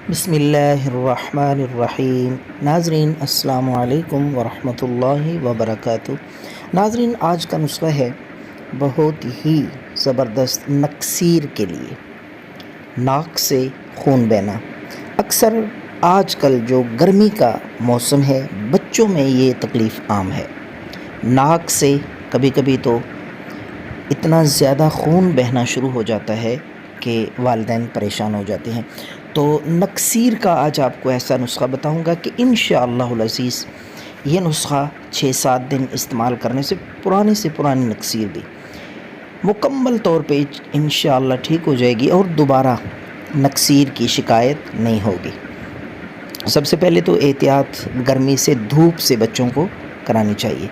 بسم اللہ الرحمن الرحیم۔ ناظرین السلام علیکم ورحمۃ اللہ وبرکاتہ۔ ناظرین، آج کا نسخہ ہے بہت ہی زبردست نکسیر کے لیے، ناک سے خون بہنا۔ اکثر آج کل جو گرمی کا موسم ہے، بچوں میں یہ تکلیف عام ہے۔ ناک سے کبھی کبھی تو اتنا زیادہ خون بہنا شروع ہو جاتا ہے کہ والدین پریشان ہو جاتے ہیں۔ تو نکسیر کا آج آپ کو ایسا نسخہ بتاؤں گا کہ انشاءاللہ العزیز یہ نسخہ 6-7 دن استعمال کرنے سے پرانی نکسیر بھی مکمل طور پہ انشاءاللہ ٹھیک ہو جائے گی اور دوبارہ نکسیر کی شکایت نہیں ہوگی۔ سب سے پہلے تو احتیاط گرمی سے، دھوپ سے بچوں کو کرانی چاہیے،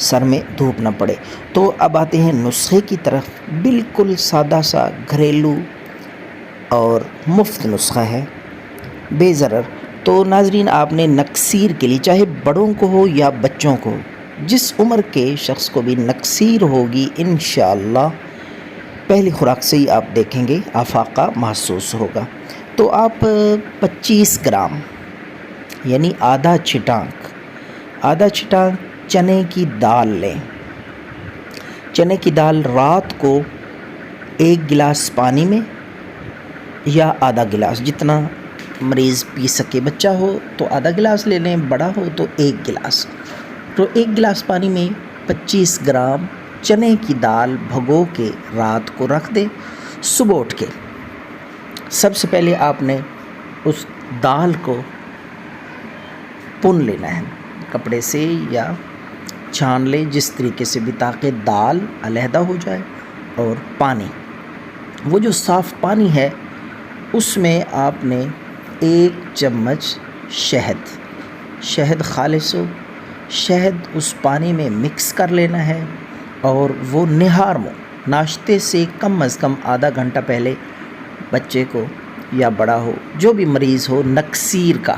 سر میں دھوپ نہ پڑے۔ تو اب آتے ہیں نسخے کی طرف۔ بالکل سادہ سا گھریلو اور مفت نسخہ ہے، بے ضرر۔ تو ناظرین، آپ نے نکسیر کے لیے، چاہے بڑوں کو ہو یا بچوں کو ہو، جس عمر کے شخص کو بھی نکسیر ہوگی انشاءاللہ پہلی خوراک سے ہی آپ دیکھیں گے افاقہ محسوس ہوگا۔ تو آپ 25 گرام یعنی آدھا چھٹانک چنے کی دال لیں۔ چنے کی دال رات کو 1 گلاس پانی میں یا آدھا گلاس، جتنا مریض پی سکے، بچہ ہو تو آدھا گلاس لے لیں، بڑا ہو تو 1 گلاس۔ تو 1 گلاس پانی میں 25 گرام چنے کی دال بھگو کے رات کو رکھ دیں۔ صبح اٹھ کے سب سے پہلے آپ نے اس دال کو پن لینا ہے، کپڑے سے یا چھان لیں، جس طریقے سے بھی، تاکہ دال علیحدہ ہو جائے۔ اور پانی، وہ جو صاف پانی ہے، اس میں آپ نے 1 چمچ شہد خالص ہو، شہد اس پانی میں مکس کر لینا ہے، اور وہ نہار منہ ناشتے سے کم از کم آدھا گھنٹہ پہلے بچے کو یا بڑا ہو، جو بھی مریض ہو، نکسیر کا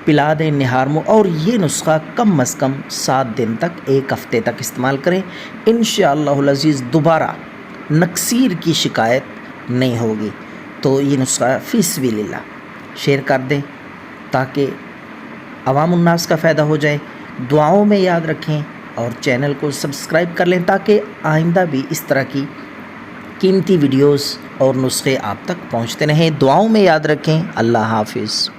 پلا دیں نہار منہ۔ اور یہ نسخہ کم از کم 7 دن تک، 1 ہفتے تک استعمال کریں، انشاءاللہ العزیز دوبارہ نکسیر کی شکایت نہیں ہوگی۔ تو یہ نسخہ فی سبیل اللہ شیئر کر دیں تاکہ عوام الناس کا فائدہ ہو جائے۔ دعاؤں میں یاد رکھیں اور چینل کو سبسکرائب کر لیں تاکہ آئندہ بھی اس طرح کی قیمتی ویڈیوز اور نسخے آپ تک پہنچتے رہیں۔ دعاؤں میں یاد رکھیں۔ اللہ حافظ۔